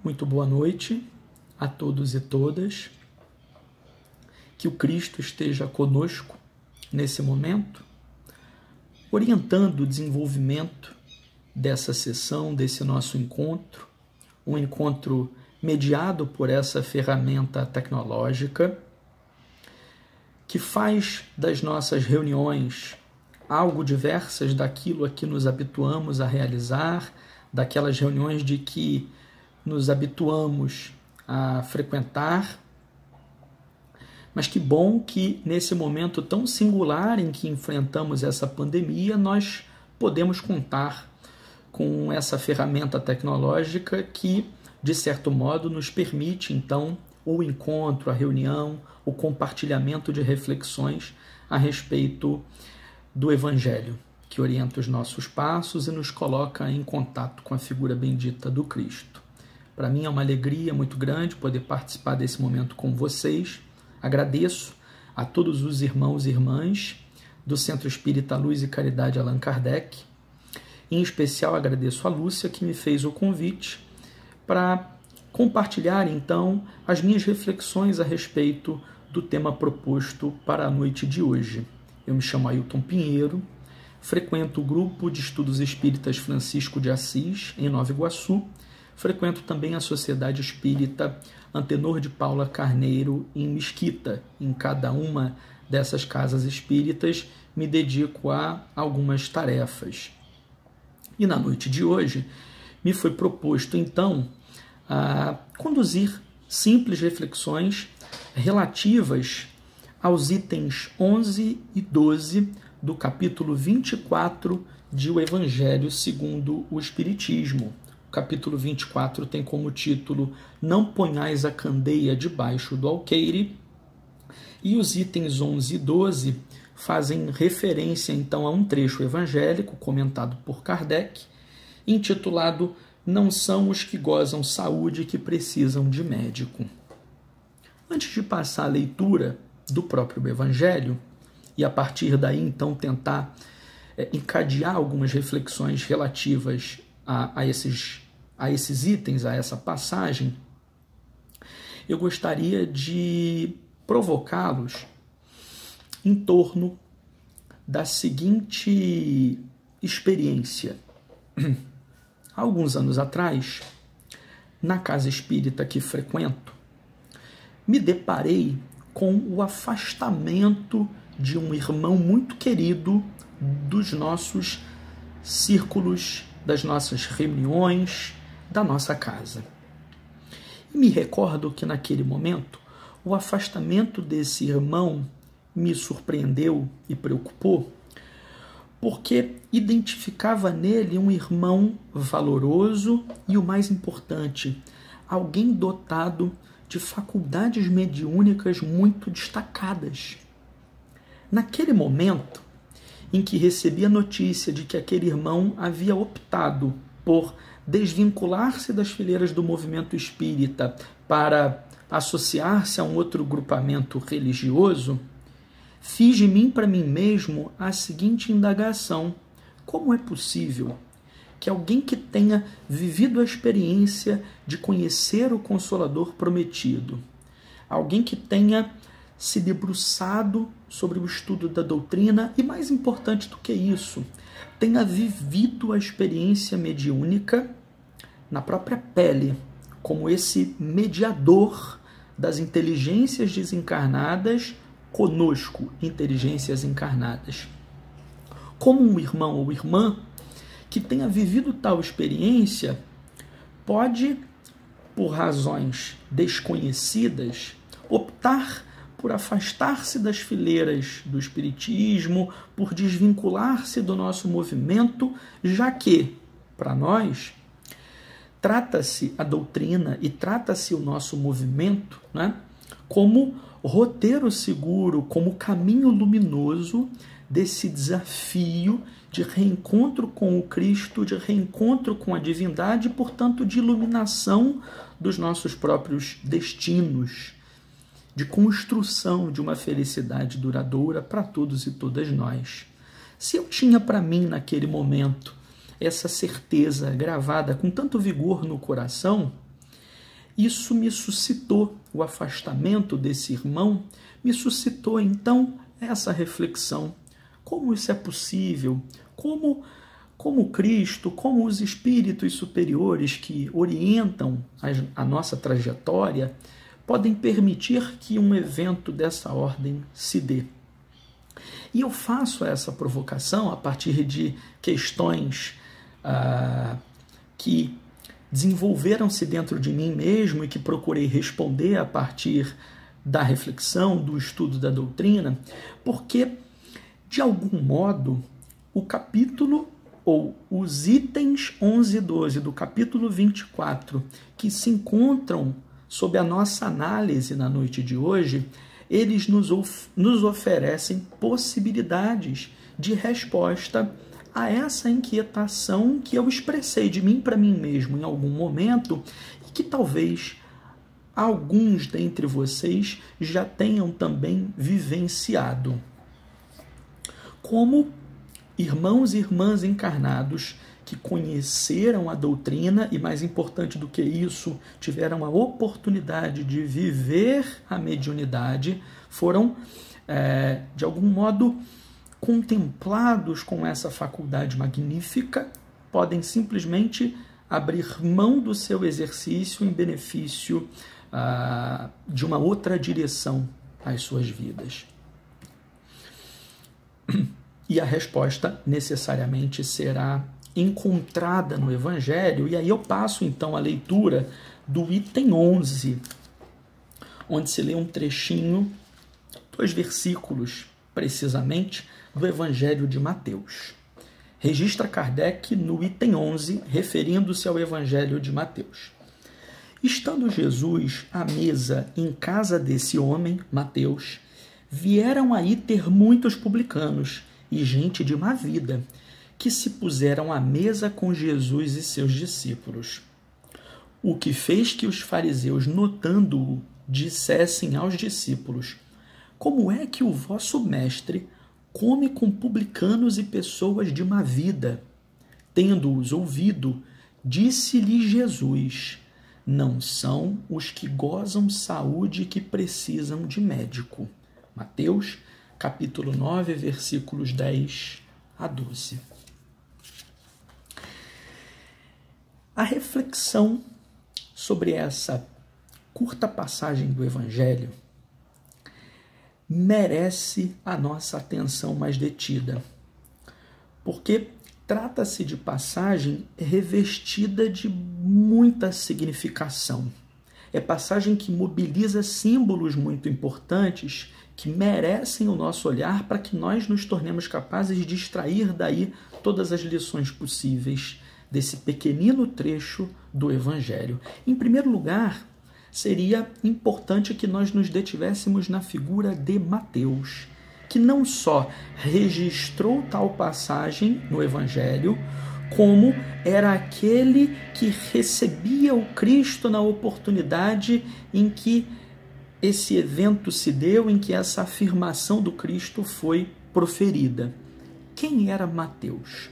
Muito boa noite a todos e todas. Que o Cristo esteja conosco nesse momento, orientando o desenvolvimento dessa sessão, desse nosso encontro, um encontro mediado por essa ferramenta tecnológica que faz das nossas reuniões algo diversas daquilo a que nos habituamos a realizar, daquelas reuniões de que nos habituamos a frequentar. Mas que bom que nesse momento tão singular em que enfrentamos essa pandemia, nós podemos contar com essa ferramenta tecnológica que, de certo modo, nos permite, então, o encontro, a reunião, o compartilhamento de reflexões a respeito do Evangelho, que orienta os nossos passos e nos coloca em contato com a figura bendita do Cristo. Para mim é uma alegria muito grande poder participar desse momento com vocês. Agradeço a todos os irmãos e irmãs do Centro Espírita Luz e Caridade Allan Kardec. Em especial agradeço a Lúcia, que me fez o convite para compartilhar então as minhas reflexões a respeito do tema proposto para a noite de hoje. Eu me chamo Ailton Pinheiro, frequento o grupo de estudos espíritas Francisco de Assis, em Nova Iguaçu. Frequento também a Sociedade Espírita Antenor de Paula Carneiro, em Mesquita. Em cada uma dessas casas espíritas me dedico a algumas tarefas. E na noite de hoje me foi proposto então a conduzir simples reflexões relativas aos itens 11 e 12 do capítulo 24 de O Evangelho segundo o Espiritismo. O capítulo 24 tem como título Não ponhais a candeia debaixo do alqueire, e os itens 11 e 12 fazem referência então a um trecho evangélico comentado por Kardec, intitulado Não são os que gozam saúde que precisam de médico. Antes de passar a leitura do próprio Evangelho, e a partir daí então tentar encadear algumas reflexões relativas a esses itens, a essa passagem, eu gostaria de provocá-los em torno da seguinte experiência. Há alguns anos atrás, na casa espírita que frequento, me deparei com o afastamento de um irmão muito querido dos nossos círculos, das nossas reuniões, da nossa casa. E me recordo que naquele momento o afastamento desse irmão me surpreendeu e preocupou, porque identificava nele um irmão valoroso e, o mais importante, alguém dotado de faculdades mediúnicas muito destacadas. Naquele momento em que recebi a notícia de que aquele irmão havia optado por desvincular-se das fileiras do movimento espírita para associar-se a um outro grupamento religioso, fiz de mim para mim mesmo a seguinte indagação: como é possível que alguém que tenha vivido a experiência de conhecer o Consolador prometido, alguém que tenha se debruçado sobre o estudo da doutrina e, mais importante do que isso, tenha vivido a experiência mediúnica na própria pele, como esse mediador das inteligências desencarnadas conosco, inteligências encarnadas. Como um irmão ou irmã que tenha vivido tal experiência pode, por razões desconhecidas, optar por afastar-se das fileiras do espiritismo, por desvincular-se do nosso movimento, já que, para nós, trata-se a doutrina e trata-se o nosso movimento, né, como roteiro seguro, como caminho luminoso desse desafio de reencontro com o Cristo, de reencontro com a divindade e, portanto, de iluminação dos nossos próprios destinos, de construção de uma felicidade duradoura para todos e todas nós. Se eu tinha para mim, naquele momento, essa certeza gravada com tanto vigor no coração, Isso me suscitou, o afastamento desse irmão me suscitou então essa reflexão. Como isso é possível? Como Cristo, como os espíritos superiores que orientam a nossa trajetória podem permitir que um evento dessa ordem se dê? E eu faço essa provocação a partir de questões que desenvolveram-se dentro de mim mesmo e que procurei responder a partir da reflexão, do estudo da doutrina, porque, de algum modo, o capítulo ou os itens 11 e 12 do capítulo 24, que se encontram sob a nossa análise na noite de hoje, eles nos oferecem possibilidades de resposta a essa inquietação que eu expressei de mim para mim mesmo em algum momento e que talvez alguns dentre vocês já tenham também vivenciado. Como irmãos e irmãs encarnados que conheceram a doutrina e, mais importante do que isso, tiveram a oportunidade de viver a mediunidade, foram, de algum modo, contemplados com essa faculdade magnífica, podem simplesmente abrir mão do seu exercício em benefício de uma outra direção às suas vidas. E a resposta necessariamente será encontrada no Evangelho, e aí eu passo então a leitura do item 11, onde se lê um trechinho, 2 versículos precisamente, do Evangelho de Mateus. Registra Kardec no item 11, referindo-se ao Evangelho de Mateus. Estando Jesus à mesa em casa desse homem, Mateus, vieram aí ter muitos publicanos e gente de má vida, que se puseram à mesa com Jesus e seus discípulos. O que fez que os fariseus, notando-o, dissessem aos discípulos: como é que o vosso mestre come com publicanos e pessoas de má vida? Tendo-os ouvido, disse-lhe Jesus: não são os que gozam saúde que precisam de médico. Mateus, capítulo 9, versículos 10 a 12. A reflexão sobre essa curta passagem do Evangelho merece a nossa atenção mais detida, porque trata-se de passagem revestida de muita significação. É passagem que mobiliza símbolos muito importantes que merecem o nosso olhar para que nós nos tornemos capazes de extrair daí todas as lições possíveis desse pequenino trecho do Evangelho. Em primeiro lugar, seria importante que nós nos detivéssemos na figura de Mateus, que não só registrou tal passagem no Evangelho, como era aquele que recebia o Cristo na oportunidade em que esse evento se deu, em que essa afirmação do Cristo foi proferida. Quem era Mateus?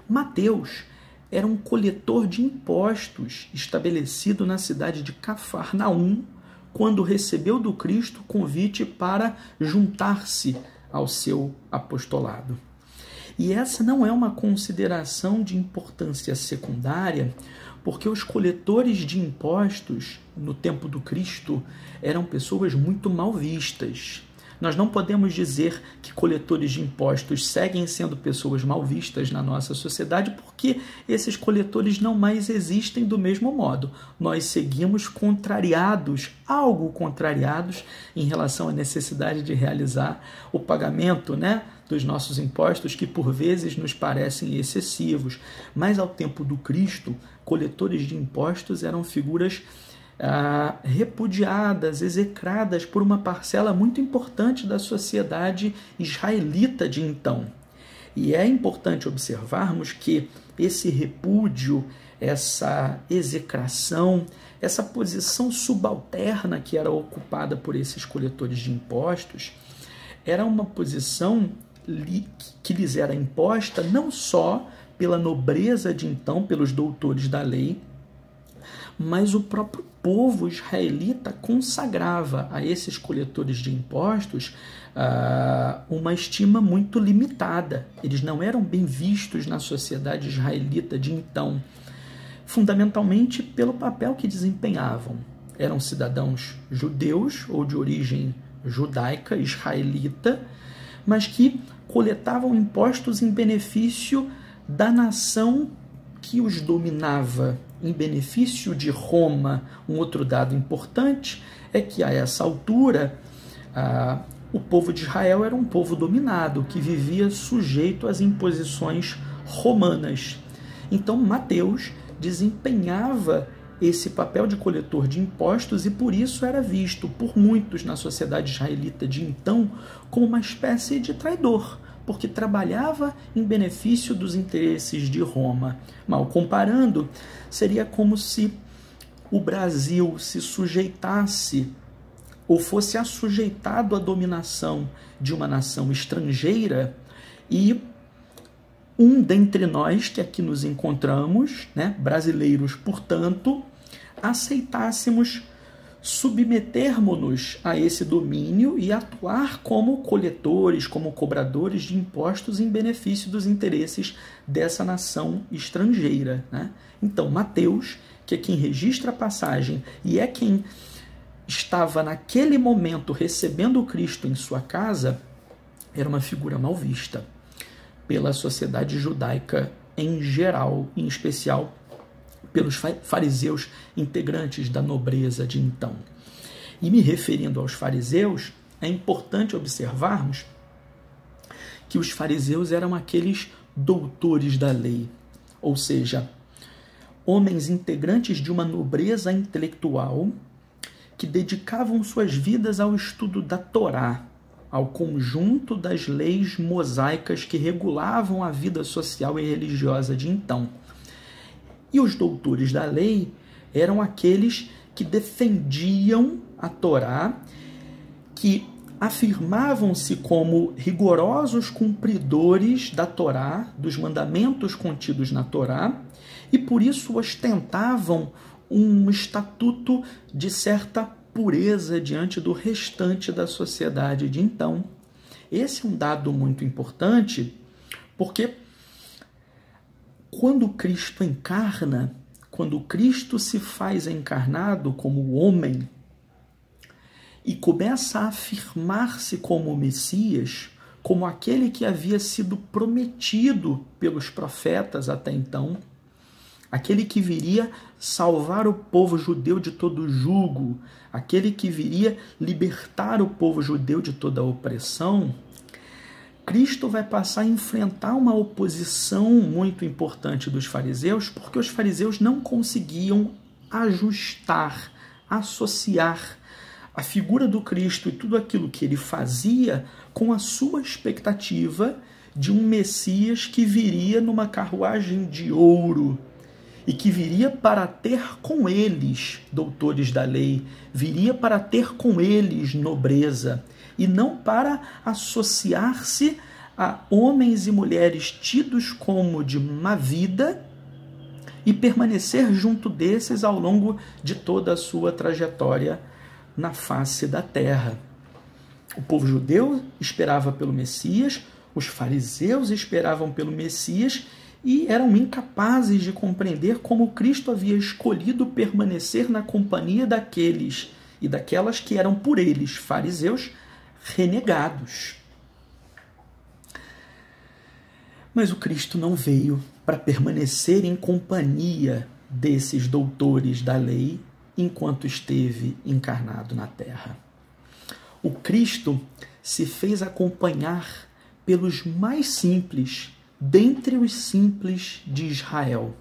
Mateus era um coletor de impostos estabelecido na cidade de Cafarnaum, quando recebeu do Cristo o convite para juntar-se ao seu apostolado. E essa não é uma consideração de importância secundária, porque os coletores de impostos no tempo do Cristo eram pessoas muito mal vistas. Nós não podemos dizer que coletores de impostos seguem sendo pessoas mal vistas na nossa sociedade, porque esses coletores não mais existem do mesmo modo. Nós seguimos contrariados, algo contrariados, em relação à necessidade de realizar o pagamento, dos nossos impostos, que por vezes nos parecem excessivos. Mas ao tempo do Cristo, coletores de impostos eram figuras repudiadas, execradas por uma parcela muito importante da sociedade israelita de então. E é importante observarmos que esse repúdio, essa execração, essa posição subalterna que era ocupada por esses coletores de impostos, era uma posição que lhes era imposta não só pela nobreza de então, pelos doutores da lei, mas o próprio povo israelita consagrava a esses coletores de impostos uma estima muito limitada. Eles não eram bem vistos na sociedade israelita de então, fundamentalmente pelo papel que desempenhavam. Eram cidadãos judeus ou de origem judaica, israelita, mas que coletavam impostos em benefício da nação que os dominava, em benefício de Roma. Um outro dado importante é que, a essa altura, o povo de Israel era um povo dominado, que vivia sujeito às imposições romanas. Então, Mateus desempenhava esse papel de coletor de impostos e, por isso, era visto por muitos na sociedade israelita de então como uma espécie de traidor, porque trabalhava em benefício dos interesses de Roma. Mal comparando, seria como se o Brasil se sujeitasse ou fosse assujeitado à dominação de uma nação estrangeira e um dentre nós que aqui nos encontramos, brasileiros, portanto, aceitássemos submetermos-nos a esse domínio e atuar como coletores, como cobradores de impostos em benefício dos interesses dessa nação estrangeira. Então, Mateus, que é quem registra a passagem e é quem estava naquele momento recebendo o Cristo em sua casa, era uma figura mal vista pela sociedade judaica em geral, em especial pelos fariseus integrantes da nobreza de então. E me referindo aos fariseus, é importante observarmos que os fariseus eram aqueles doutores da lei, ou seja, homens integrantes de uma nobreza intelectual que dedicavam suas vidas ao estudo da Torá, ao conjunto das leis mosaicas que regulavam a vida social e religiosa de então. E os doutores da lei eram aqueles que defendiam a Torá, que afirmavam-se como rigorosos cumpridores da Torá, dos mandamentos contidos na Torá, e por isso ostentavam um estatuto de certa pureza diante do restante da sociedade de então. Esse é um dado muito importante, porque quando Cristo encarna, quando Cristo se faz encarnado como homem e começa a afirmar-se como Messias, como aquele que havia sido prometido pelos profetas até então, aquele que viria salvar o povo judeu de todo jugo, aquele que viria libertar o povo judeu de toda opressão, Cristo vai passar a enfrentar uma oposição muito importante dos fariseus, porque os fariseus não conseguiam ajustar, associar a figura do Cristo e tudo aquilo que ele fazia com a sua expectativa de um Messias que viria numa carruagem de ouro e que viria para ter com eles, doutores da lei, viria para ter com eles nobreza, e não para associar-se a homens e mulheres tidos como de má vida e permanecer junto desses ao longo de toda a sua trajetória na face da terra. O povo judeu esperava pelo Messias, os fariseus esperavam pelo Messias e eram incapazes de compreender como Cristo havia escolhido permanecer na companhia daqueles e daquelas que eram por eles, fariseus, renegados. Mas o Cristo não veio para permanecer em companhia desses doutores da lei enquanto esteve encarnado na terra. O Cristo se fez acompanhar pelos mais simples dentre os simples de Israel.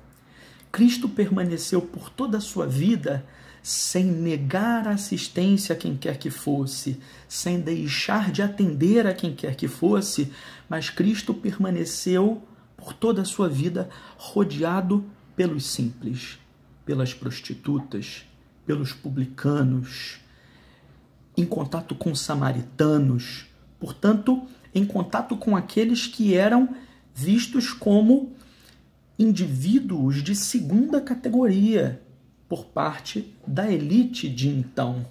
Cristo permaneceu por toda a sua vida sem negar assistência a quem quer que fosse, sem deixar de atender a quem quer que fosse, mas Cristo permaneceu por toda a sua vida rodeado pelos simples, pelas prostitutas, pelos publicanos, em contato com samaritanos, portanto, em contato com aqueles que eram vistos como indivíduos de segunda categoria, por parte da elite de então.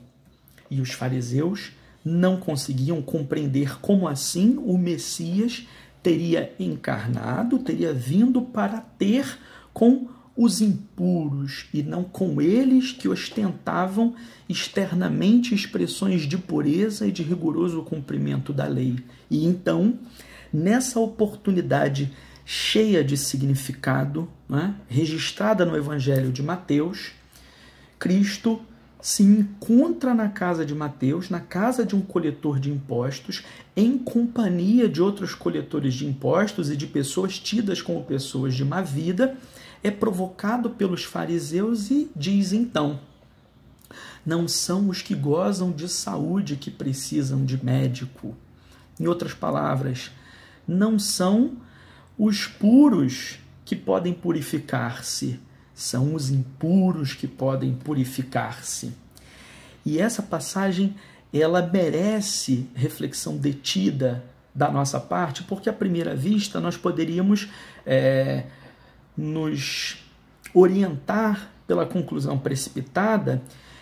E os fariseus não conseguiam compreender como assim o Messias teria encarnado, teria vindo para ter com os impuros e não com eles que ostentavam externamente expressões de pureza e de rigoroso cumprimento da lei. E então, nessa oportunidade cheia de significado, né, registrada no Evangelho de Mateus, Cristo se encontra na casa de Mateus, na casa de um coletor de impostos, em companhia de outros coletores de impostos e de pessoas tidas como pessoas de má vida, é provocado pelos fariseus e diz então: não são os que gozam de saúde que precisam de médico. Em outras palavras, não são os puros que podem purificar-se, são os impuros que podem purificar-se. E essa passagem, ela merece reflexão detida da nossa parte, porque à primeira vista nós poderíamos nos orientar pela conclusão precipitada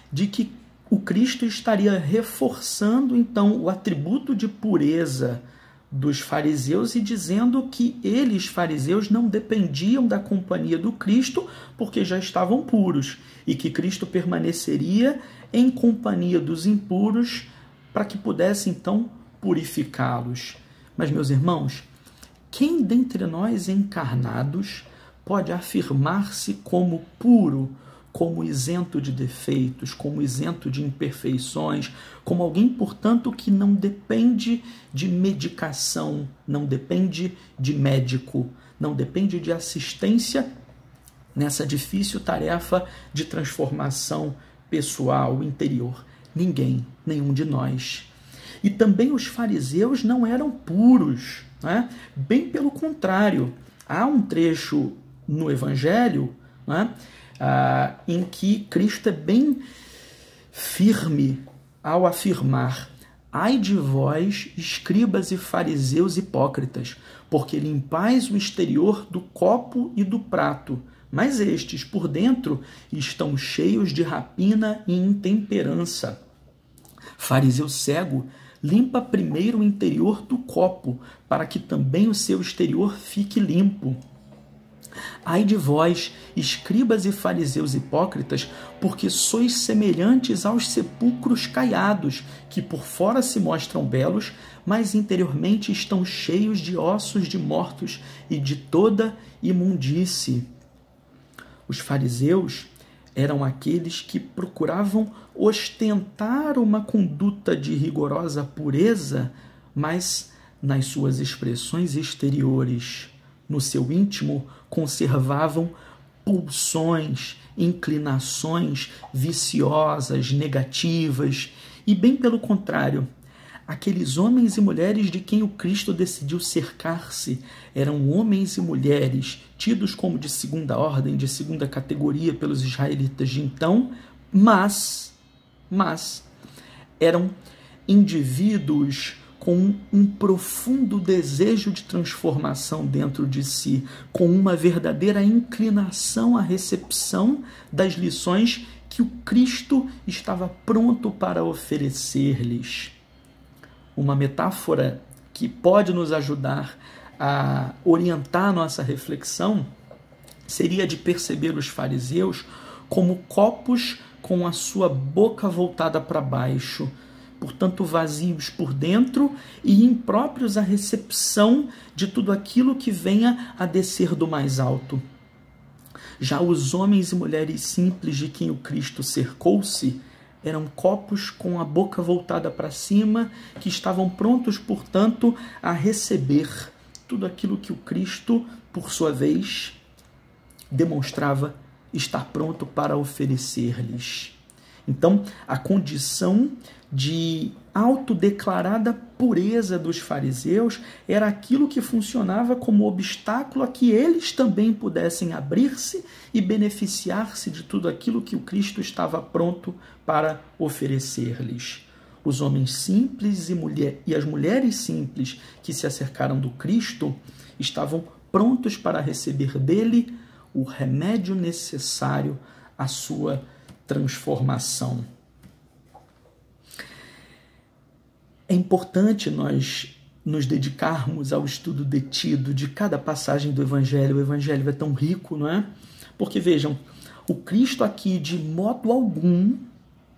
de que o Cristo estaria reforçando então o atributo de pureza dos fariseus e dizendo que eles, fariseus, não dependiam da companhia do Cristo porque já estavam puros e que Cristo permaneceria em companhia dos impuros para que pudesse então purificá-los. Mas, meus irmãos, quem dentre nós encarnados pode afirmar-se como puro, como isento de defeitos, como isento de imperfeições, como alguém, portanto, que não depende de medicação, não depende de médico, não depende de assistência nessa difícil tarefa de transformação pessoal, interior? Ninguém, nenhum de nós. E também os fariseus não eram puros, né? Bem pelo contrário. Há um trecho no Evangelho, né, em que Cristo é bem firme ao afirmar: ai de vós, escribas e fariseus hipócritas, porque limpais o exterior do copo e do prato, mas estes, por dentro, estão cheios de rapina e intemperança. Fariseu cego, limpa primeiro o interior do copo, para que também o seu exterior fique limpo. Ai de vós, escribas e fariseus hipócritas, porque sois semelhantes aos sepulcros caiados, que por fora se mostram belos, mas interiormente estão cheios de ossos de mortos e de toda imundície. Os fariseus eram aqueles que procuravam ostentar uma conduta de rigorosa pureza, mas nas suas expressões exteriores, no seu íntimo, conservavam pulsões, inclinações viciosas, negativas, e bem pelo contrário, aqueles homens e mulheres de quem o Cristo decidiu cercar-se eram homens e mulheres tidos como de segunda ordem, de segunda categoria pelos israelitas de então, mas eram indivíduos com um profundo desejo de transformação dentro de si, com uma verdadeira inclinação à recepção das lições que o Cristo estava pronto para oferecer-lhes. Uma metáfora que pode nos ajudar a orientar a nossa reflexão seria de perceber os fariseus como copos com a sua boca voltada para baixo, portanto vazios por dentro e impróprios à recepção de tudo aquilo que venha a descer do mais alto. Já os homens e mulheres simples de quem o Cristo cercou-se eram copos com a boca voltada para cima, que estavam prontos, portanto, a receber tudo aquilo que o Cristo, por sua vez, demonstrava estar pronto para oferecer-lhes. Então, a condição de autodeclarada pureza dos fariseus era aquilo que funcionava como obstáculo a que eles também pudessem abrir-se e beneficiar-se de tudo aquilo que o Cristo estava pronto para oferecer-lhes. Os homens simples e as mulheres simples que se acercaram do Cristo estavam prontos para receber dele o remédio necessário a sua transformação. É importante nós nos dedicarmos ao estudo detido de cada passagem do Evangelho. O Evangelho é tão rico, não é? Porque, vejam, o Cristo aqui de modo algum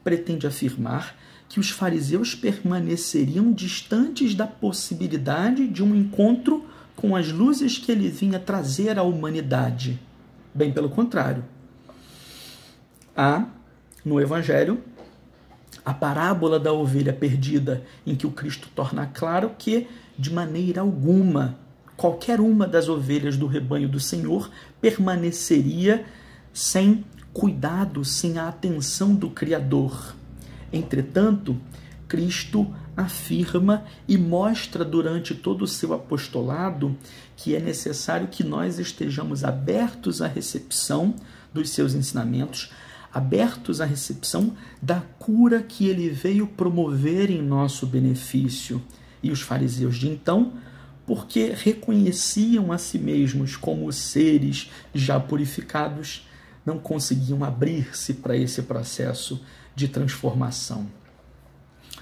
pretende afirmar que os fariseus permaneceriam distantes da possibilidade de um encontro com as luzes que ele vinha trazer à humanidade. Bem pelo contrário. Há, no Evangelho, a parábola da ovelha perdida, em que o Cristo torna claro que, de maneira alguma, qualquer uma das ovelhas do rebanho do Senhor permaneceria sem cuidado, sem a atenção do Criador. Entretanto, Cristo afirma e mostra durante todo o seu apostolado que é necessário que nós estejamos abertos à recepção dos seus ensinamentos, abertos à recepção da cura que ele veio promover em nosso benefício. E os fariseus de então, porque reconheciam a si mesmos como seres já purificados, não conseguiam abrir-se para esse processo de transformação.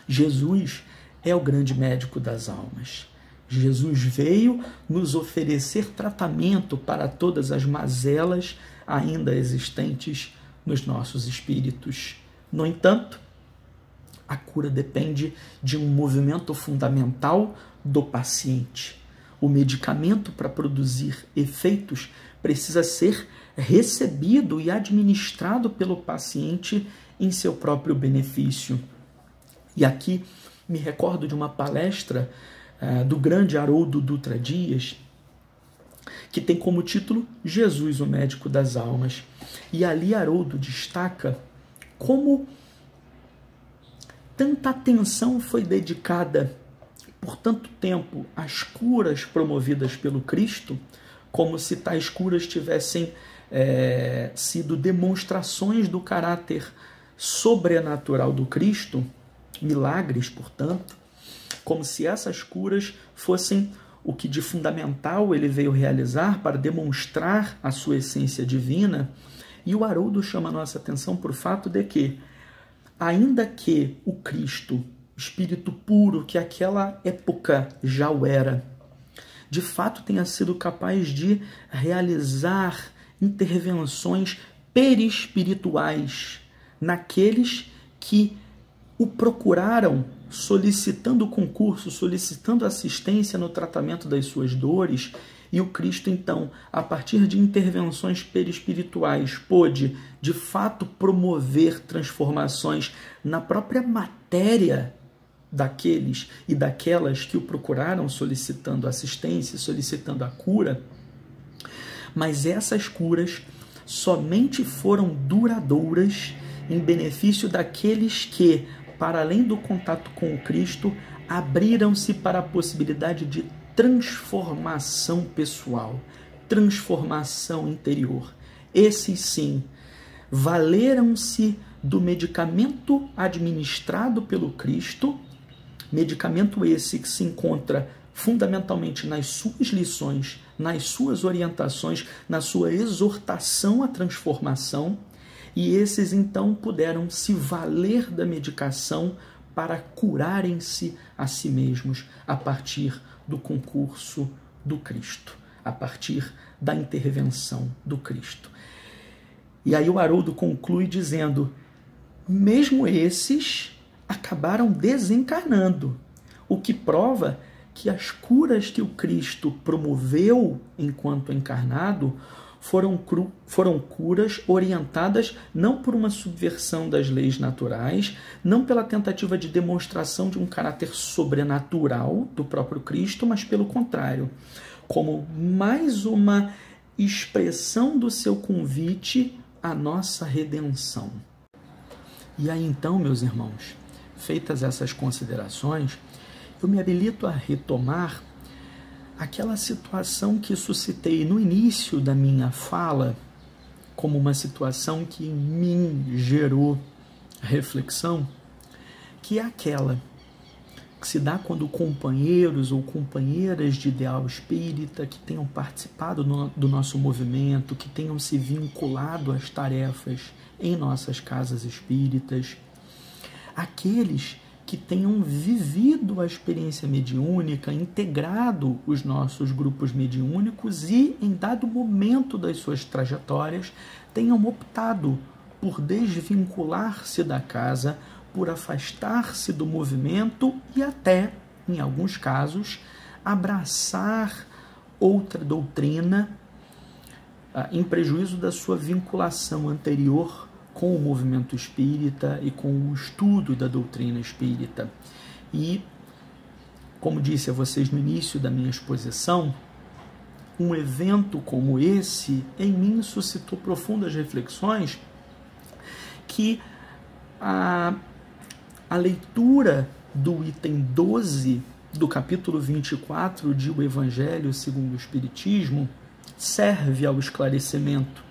Jesus é o grande médico das almas. Jesus veio nos oferecer tratamento para todas as mazelas ainda existentes nos nossos espíritos. No entanto, a cura depende de um movimento fundamental do paciente. O medicamento, para produzir efeitos, precisa ser recebido e administrado pelo paciente em seu próprio benefício. E aqui me recordo de uma palestra do grande Haroldo Dutra Dias, que tem como título Jesus, o médico das almas. E ali Haroldo destaca como tanta atenção foi dedicada por tanto tempo às curas promovidas pelo Cristo, como se tais curas tivessem sido demonstrações do caráter sobrenatural do Cristo, milagres, portanto, como se essas curas fossem o que de fundamental ele veio realizar para demonstrar a sua essência divina. E o Haroldo chama a nossa atenção para o fato de que, ainda que o Cristo, espírito puro, que aquela época já o era, de fato tenha sido capaz de realizar intervenções perispirituais naqueles que o procuraram solicitando concurso, solicitando assistência no tratamento das suas dores, e o Cristo, então, a partir de intervenções perispirituais, pôde, de fato, promover transformações na própria matéria daqueles e daquelas que o procuraram solicitando assistência, solicitando a cura. Mas essas curas somente foram duradouras em benefício daqueles que, para além do contato com o Cristo, abriram-se para a possibilidade de transformação pessoal, transformação interior. Esses sim, valeram-se do medicamento administrado pelo Cristo, medicamento esse que se encontra fundamentalmente nas suas lições, nas suas orientações, na sua exortação à transformação, e esses então puderam se valer da medicação para curarem-se a si mesmos a partir do concurso do Cristo, a partir da intervenção do Cristo. E aí o Haroldo conclui dizendo: mesmo esses acabaram desencarnando, o que prova que as curas que o Cristo promoveu enquanto encarnado foram curas orientadas não por uma subversão das leis naturais, não pela tentativa de demonstração de um caráter sobrenatural do próprio Cristo, mas pelo contrário, como mais uma expressão do seu convite à nossa redenção. E aí então, meus irmãos, feitas essas considerações, eu me habilito a retomar aquela situação que suscitei no início da minha fala, como uma situação que em mim gerou reflexão, que é aquela que se dá quando companheiros ou companheiras de ideal espírita que tenham participado do nosso movimento, que tenham se vinculado às tarefas em nossas casas espíritas, aqueles que tenham vivido a experiência mediúnica, integrado os nossos grupos mediúnicos e, em dado momento das suas trajetórias, tenham optado por desvincular-se da casa, por afastar-se do movimento e até, em alguns casos, abraçar outra doutrina em prejuízo da sua vinculação anterior com o movimento espírita e com o estudo da doutrina espírita. E, como disse a vocês no início da minha exposição, um evento como esse, em mim, suscitou profundas reflexões que a leitura do item 12 do capítulo 24 de O Evangelho segundo o Espiritismo serve ao esclarecimento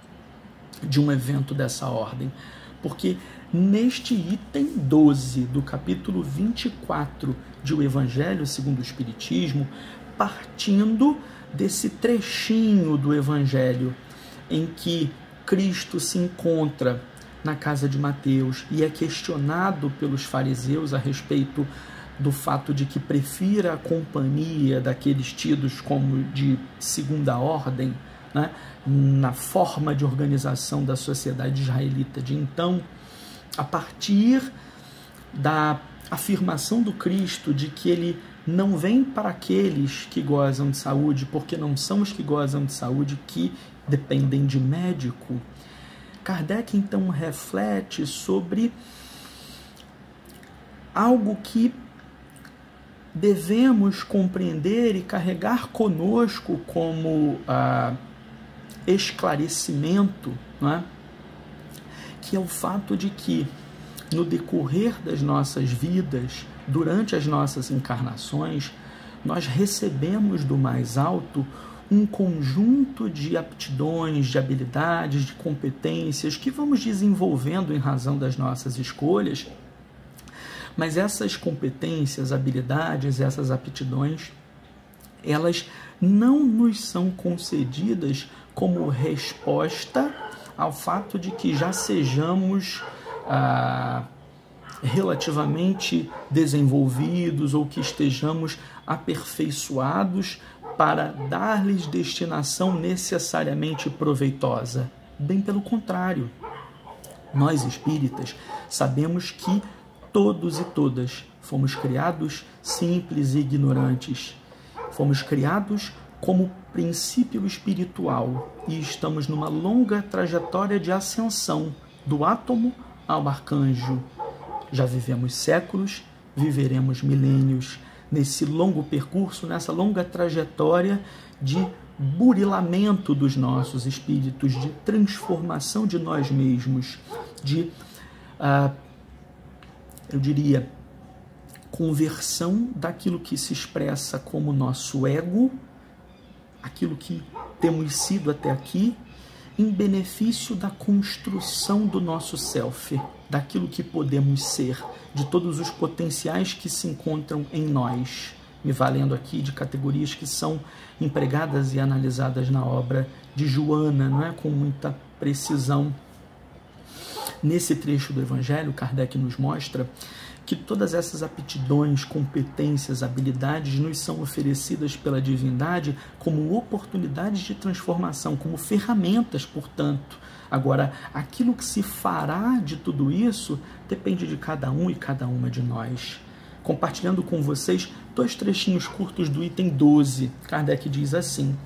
de um evento dessa ordem, porque neste item 12 do capítulo 24 de O Evangelho segundo o Espiritismo, partindo desse trechinho do Evangelho em que Cristo se encontra na casa de Mateus e é questionado pelos fariseus a respeito do fato de que prefira a companhia daqueles tidos como de segunda ordem, né, na forma de organização da sociedade israelita de então, a partir da afirmação do Cristo de que ele não vem para aqueles que gozam de saúde, porque não são os que gozam de saúde que dependem de médico. Kardec, então, reflete sobre algo que devemos compreender e carregar conosco como esclarecimento, não é? Que é o fato de que, no decorrer das nossas vidas, durante as nossas encarnações, nós recebemos do mais alto um conjunto de aptidões, de habilidades, de competências que vamos desenvolvendo em razão das nossas escolhas, mas essas competências, habilidades, essas aptidões, elas não nos são concedidas como resposta ao fato de que já sejamos relativamente desenvolvidos ou que estejamos aperfeiçoados para dar-lhes destinação necessariamente proveitosa. Bem pelo contrário, nós espíritas sabemos que todos e todas fomos criados simples e ignorantes. Fomos criados como princípio espiritual e estamos numa longa trajetória de ascensão do átomo ao arcanjo. Já vivemos séculos, viveremos milênios nesse longo percurso, nessa longa trajetória de burilamento dos nossos espíritos, de transformação de nós mesmos, de, eu diria, conversão daquilo que se expressa como nosso ego, aquilo que temos sido até aqui, em benefício da construção do nosso self, daquilo que podemos ser, de todos os potenciais que se encontram em nós, me valendo aqui de categorias que são empregadas e analisadas na obra de Joana, não é? Com muita precisão. Nesse trecho do Evangelho, Kardec nos mostra que todas essas aptidões, competências, habilidades nos são oferecidas pela divindade como oportunidades de transformação, como ferramentas, portanto. Agora, aquilo que se fará de tudo isso depende de cada um e cada uma de nós. Compartilhando com vocês 2 trechinhos curtos do item 12, Kardec diz assim: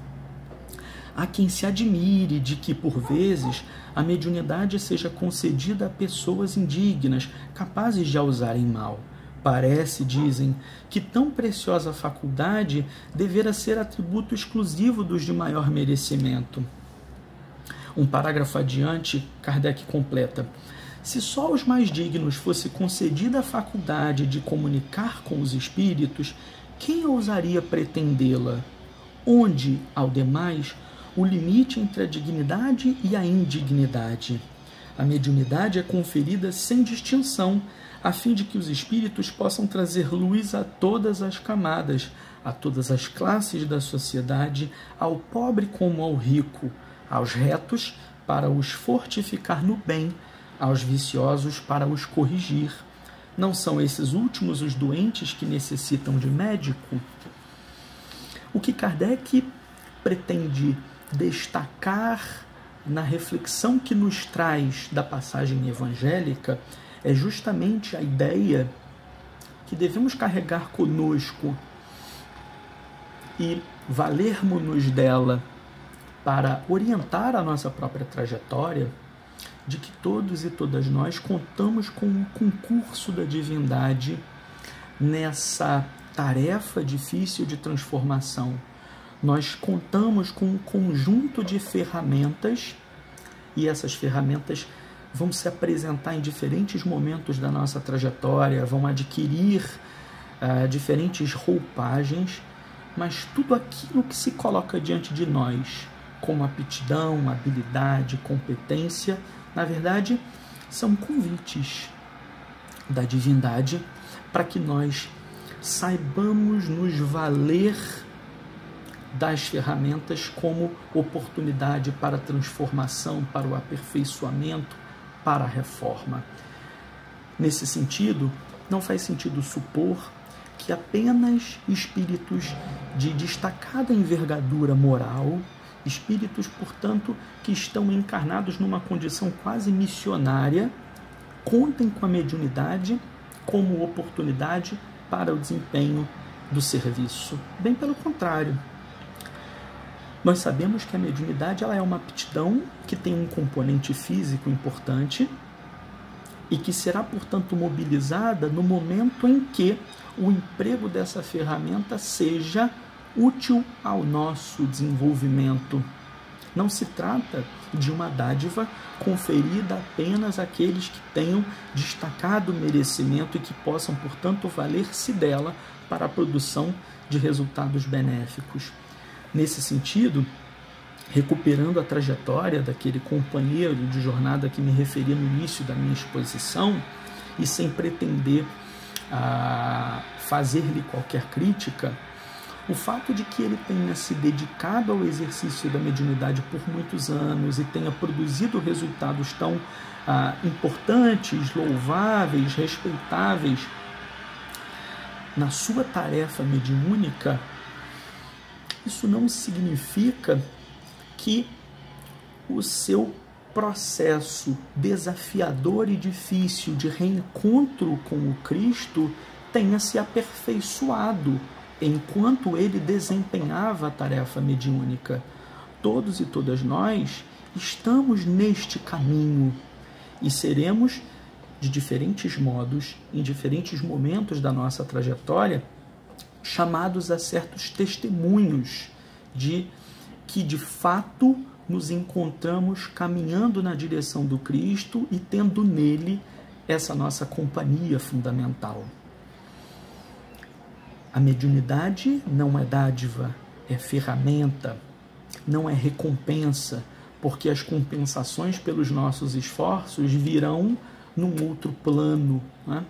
há quem se admire de que, por vezes, a mediunidade seja concedida a pessoas indignas, capazes de a usarem mal. Parece, dizem, que tão preciosa faculdade devera ser atributo exclusivo dos de maior merecimento. Um parágrafo adiante, Kardec completa: se só aos mais dignos fosse concedida a faculdade de comunicar com os espíritos, quem ousaria pretendê-la? Onde, ao demais, o limite entre a dignidade e a indignidade? A mediunidade é conferida sem distinção, a fim de que os espíritos possam trazer luz a todas as camadas, a todas as classes da sociedade, ao pobre como ao rico, aos retos para os fortificar no bem, aos viciosos para os corrigir. Não são esses últimos os doentes que necessitam de médico? O que Kardec pretende destacar na reflexão que nos traz da passagem evangélica é justamente a ideia que devemos carregar conosco e valermos-nos dela para orientar a nossa própria trajetória, de que todos e todas nós contamos com o concurso da divindade nessa tarefa difícil de transformação. Nós contamos com um conjunto de ferramentas, e essas ferramentas vão se apresentar em diferentes momentos da nossa trajetória, vão adquirir diferentes roupagens, mas tudo aquilo que se coloca diante de nós, como aptidão, habilidade, competência, na verdade, são convites da divindade para que nós saibamos nos valer das ferramentas como oportunidade para a transformação, para o aperfeiçoamento, para a reforma. Nesse sentido, não faz sentido supor que apenas espíritos de destacada envergadura moral, espíritos, portanto, que estão encarnados numa condição quase missionária, contem com a mediunidade como oportunidade para o desempenho do serviço. Bem pelo contrário. Nós sabemos que a mediunidade ela é uma aptidão que tem um componente físico importante e que será, portanto, mobilizada no momento em que o emprego dessa ferramenta seja útil ao nosso desenvolvimento. Não se trata de uma dádiva conferida apenas àqueles que tenham destacado merecimento e que possam, portanto, valer-se dela para a produção de resultados benéficos. Nesse sentido, recuperando a trajetória daquele companheiro de jornada que me referi no início da minha exposição, e sem pretender fazer-lhe qualquer crítica, o fato de que ele tenha se dedicado ao exercício da mediunidade por muitos anos e tenha produzido resultados tão importantes, louváveis, respeitáveis na sua tarefa mediúnica, isso não significa que o seu processo desafiador e difícil de reencontro com o Cristo tenha se aperfeiçoado enquanto ele desempenhava a tarefa mediúnica. Todos e todas nós estamos neste caminho e seremos, de diferentes modos, em diferentes momentos da nossa trajetória, chamados a certos testemunhos de que, de fato, nos encontramos caminhando na direção do Cristo e tendo nele essa nossa companhia fundamental. A mediunidade não é dádiva, é ferramenta, não é recompensa, porque as compensações pelos nossos esforços virão num outro plano, né?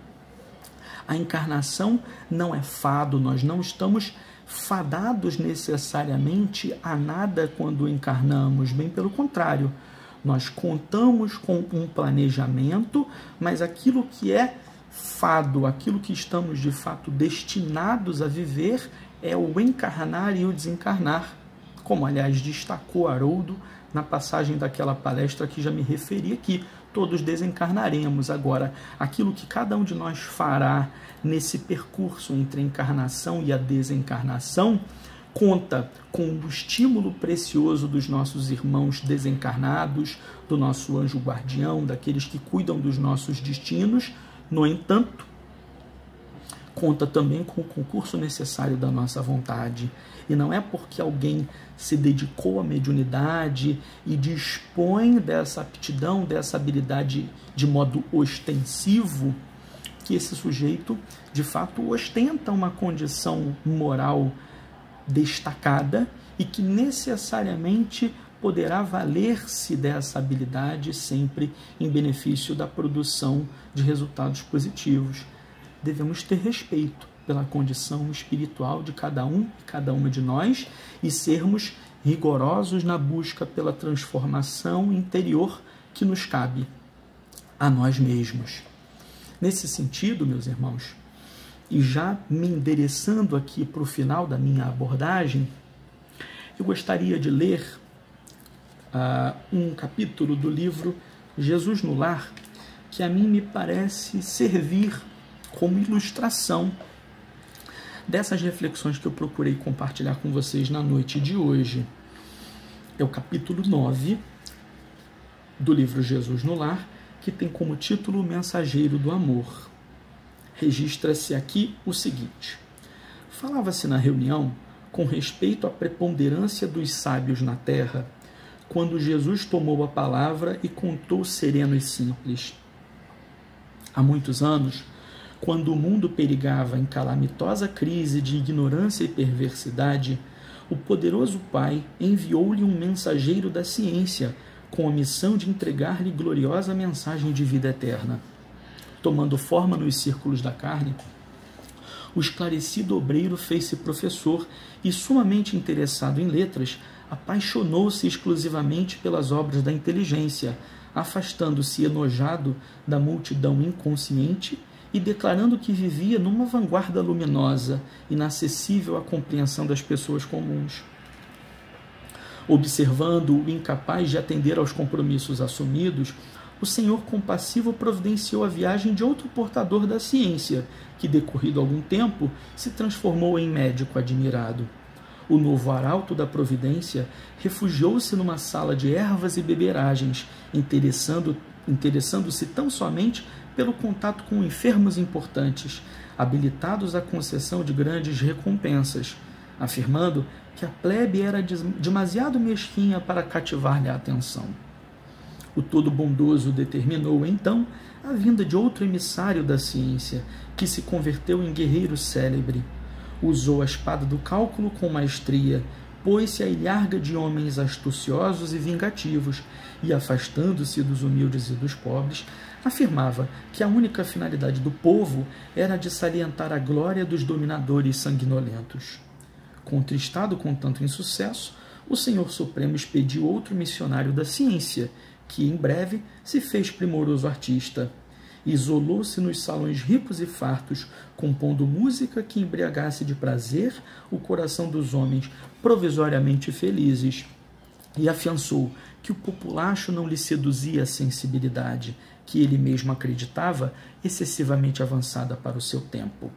A encarnação não é fado, nós não estamos fadados necessariamente a nada quando encarnamos, bem pelo contrário, nós contamos com um planejamento, mas aquilo que é fado, aquilo que estamos de fato destinados a viver é o encarnar e o desencarnar, como aliás destacou Haroldo na passagem daquela palestra que já me referi aqui. Todos desencarnaremos. Agora, aquilo que cada um de nós fará nesse percurso entre a encarnação e a desencarnação conta com o estímulo precioso dos nossos irmãos desencarnados, do nosso anjo guardião, daqueles que cuidam dos nossos destinos. No entanto, conta também com o concurso necessário da nossa vontade. E não é porque alguém se dedicou à mediunidade e dispõe dessa aptidão, dessa habilidade de modo ostensivo, que esse sujeito, de fato, ostenta uma condição moral destacada e que necessariamente poderá valer-se dessa habilidade sempre em benefício da produção de resultados positivos. Devemos ter respeito pela condição espiritual de cada um e cada uma de nós e sermos rigorosos na busca pela transformação interior que nos cabe a nós mesmos. Nesse sentido, meus irmãos, e já me endereçando aqui para o final da minha abordagem, eu gostaria de ler um capítulo do livro Jesus no Lar, que a mim me parece servir como ilustração dessas reflexões que eu procurei compartilhar com vocês na noite de hoje. É o capítulo 9 do livro Jesus no Lar, que tem como título O Mensageiro do Amor. Registra-se aqui o seguinte: falava-se na reunião com respeito à preponderância dos sábios na terra, quando Jesus tomou a palavra e contou sereno e simples. Há muitos anos, quando o mundo perigava em calamitosa crise de ignorância e perversidade, o poderoso Pai enviou-lhe um mensageiro da ciência com a missão de entregar-lhe gloriosa mensagem de vida eterna. Tomando forma nos círculos da carne, o esclarecido obreiro fez-se professor e, sumamente interessado em letras, apaixonou-se exclusivamente pelas obras da inteligência, afastando-se enojado da multidão inconsciente e declarando que vivia numa vanguarda luminosa, inacessível à compreensão das pessoas comuns. Observando-o incapaz de atender aos compromissos assumidos, o Senhor compassivo providenciou a viagem de outro portador da ciência, que, decorrido algum tempo, se transformou em médico admirado. O novo arauto da providência refugiou-se numa sala de ervas e beberagens, interessando-se tão somente pelo contato com enfermos importantes, habilitados à concessão de grandes recompensas, afirmando que a plebe era demasiado mesquinha para cativar-lhe a atenção. O Todo-Bondoso determinou, então, a vinda de outro emissário da ciência, que se converteu em guerreiro célebre. Usou a espada do cálculo com maestria, pôs-se à ilharga de homens astuciosos e vingativos, e, afastando-se dos humildes e dos pobres, afirmava que a única finalidade do povo era de salientar a glória dos dominadores sanguinolentos. Contristado com tanto insucesso, o Senhor Supremo expediu outro missionário da ciência, que em breve se fez primoroso artista. Isolou-se nos salões ricos e fartos, compondo música que embriagasse de prazer o coração dos homens provisoriamente felizes, e afiançou que o populacho não lhe seduzia a sensibilidade, que ele mesmo acreditava excessivamente avançada para o seu tempo.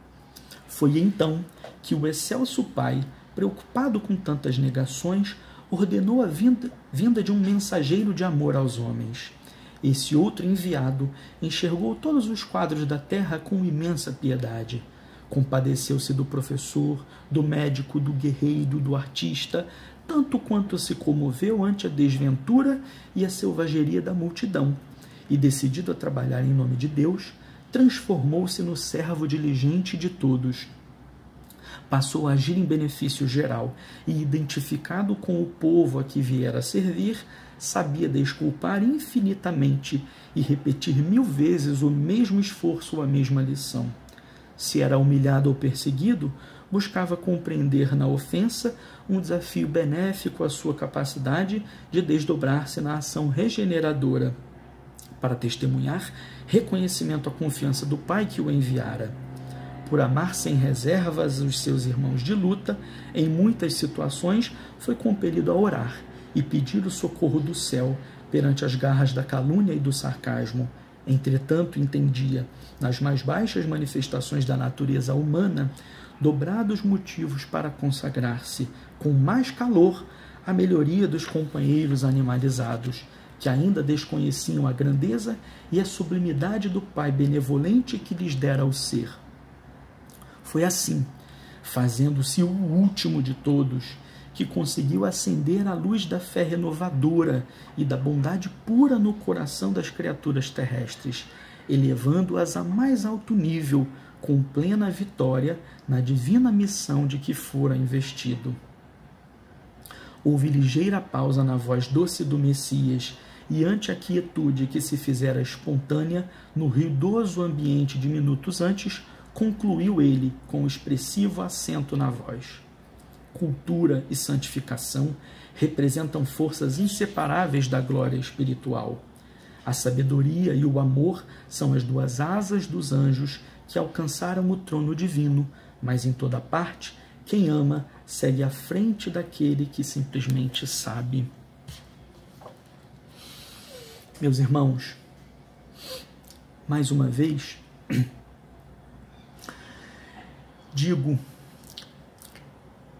Foi então que o excelso Pai, preocupado com tantas negações, ordenou a vinda de um mensageiro de amor aos homens. Esse outro enviado enxergou todos os quadros da terra com imensa piedade. Compadeceu-se do professor, do médico, do guerreiro, do artista, tanto quanto se comoveu ante a desventura e a selvageria da multidão, e, decidido a trabalhar em nome de Deus, transformou-se no servo diligente de todos. Passou a agir em benefício geral e, identificado com o povo a que viera a servir, sabia desculpar infinitamente e repetir 1000 vezes o mesmo esforço ou a mesma lição. Se era humilhado ou perseguido, buscava compreender na ofensa um desafio benéfico à sua capacidade de desdobrar-se na ação regeneradora, para testemunhar reconhecimento à confiança do Pai que o enviara. Por amar sem reservas os seus irmãos de luta, em muitas situações foi compelido a orar e pedir o socorro do céu perante as garras da calúnia e do sarcasmo. Entretanto, entendia, nas mais baixas manifestações da natureza humana, dobrados motivos para consagrar-se com mais calor à melhoria dos companheiros animalizados, que ainda desconheciam a grandeza e a sublimidade do Pai benevolente que lhes dera o ser. Foi assim, fazendo-se o último de todos, que conseguiu acender a luz da fé renovadora e da bondade pura no coração das criaturas terrestres, elevando-as a mais alto nível, com plena vitória na divina missão de que fora investido. Houve ligeira pausa na voz doce do Messias, e ante a quietude que se fizera espontânea no ruidoso ambiente de minutos antes, concluiu ele com expressivo acento na voz. Cultura e santificação representam forças inseparáveis da glória espiritual. A sabedoria e o amor são as duas asas dos anjos que alcançaram o trono divino, mas em toda parte, quem ama segue à frente daquele que simplesmente sabe. Meus irmãos, mais uma vez, digo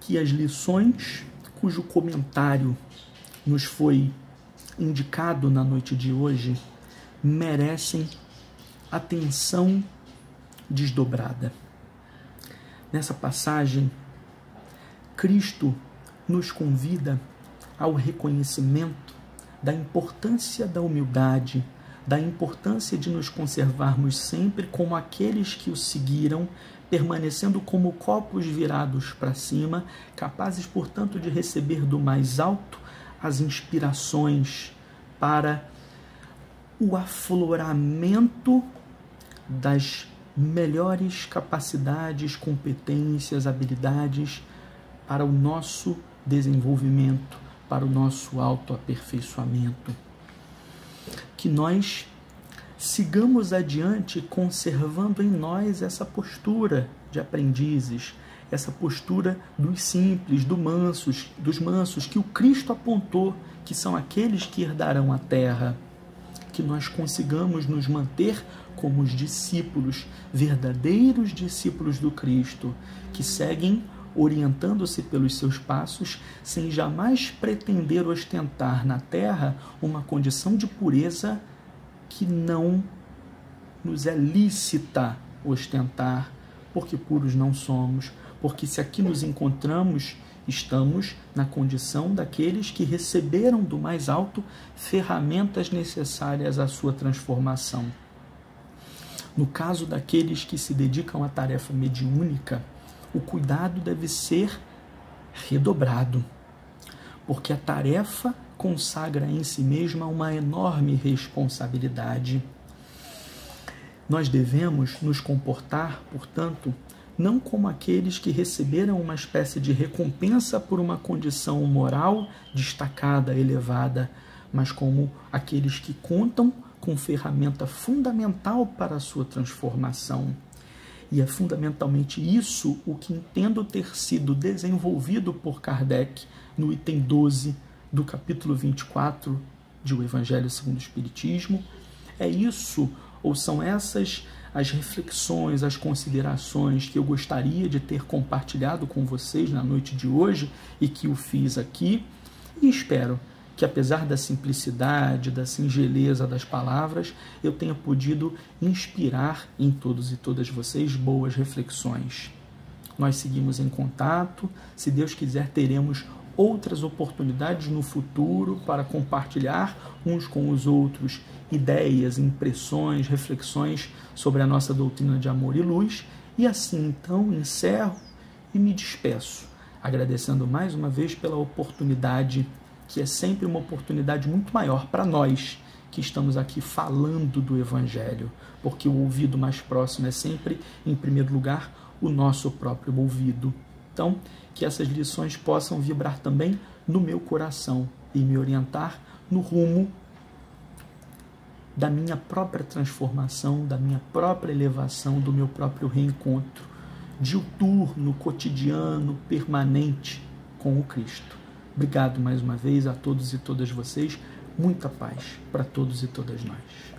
que as lições cujo comentário nos foi indicado na noite de hoje merecem atenção desdobrada. Nessa passagem, Cristo nos convida ao reconhecimento da importância da humildade, da importância de nos conservarmos sempre como aqueles que o seguiram, permanecendo como copos virados para cima, capazes, portanto, de receber do mais alto as inspirações para o afloramento das melhores capacidades, competências, habilidades para o nosso desenvolvimento, para o nosso autoaperfeiçoamento. Que nós sigamos adiante conservando em nós essa postura de aprendizes, essa postura dos simples, dos mansos, que o Cristo apontou, que são aqueles que herdarão a terra. Que nós consigamos nos manter como os discípulos, verdadeiros discípulos do Cristo, que seguem orientando-se pelos seus passos, sem jamais pretender ostentar na terra uma condição de pureza que não nos é lícita ostentar, porque puros não somos, porque se aqui nos encontramos, estamos na condição daqueles que receberam do mais alto ferramentas necessárias à sua transformação. No caso daqueles que se dedicam à tarefa mediúnica, o cuidado deve ser redobrado, porque a tarefa consagra em si mesma uma enorme responsabilidade. Nós devemos nos comportar, portanto, não como aqueles que receberam uma espécie de recompensa por uma condição moral destacada, elevada, mas como aqueles que contam com ferramenta fundamental para a sua transformação. E é fundamentalmente isso o que entendo ter sido desenvolvido por Kardec no item 12 do capítulo 24 de O Evangelho segundo o Espiritismo. É isso, ou são essas as reflexões, as considerações que eu gostaria de ter compartilhado com vocês na noite de hoje e que o fiz aqui, e espero que, apesar da simplicidade, da singeleza das palavras, eu tenha podido inspirar em todos e todas vocês boas reflexões. Nós seguimos em contato, se Deus quiser teremos outras oportunidades no futuro para compartilhar uns com os outros ideias, impressões, reflexões sobre a nossa doutrina de amor e luz. E assim, então, encerro e me despeço, agradecendo mais uma vez pela oportunidade, que é sempre uma oportunidade muito maior para nós que estamos aqui falando do Evangelho, porque o ouvido mais próximo é sempre, em primeiro lugar, o nosso próprio ouvido. Então, que essas lições possam vibrar também no meu coração e me orientar no rumo da minha própria transformação, da minha própria elevação, do meu próprio reencontro diuturno, cotidiano, permanente com o Cristo. Obrigado mais uma vez a todos e todas vocês. Muita paz para todos e todas nós.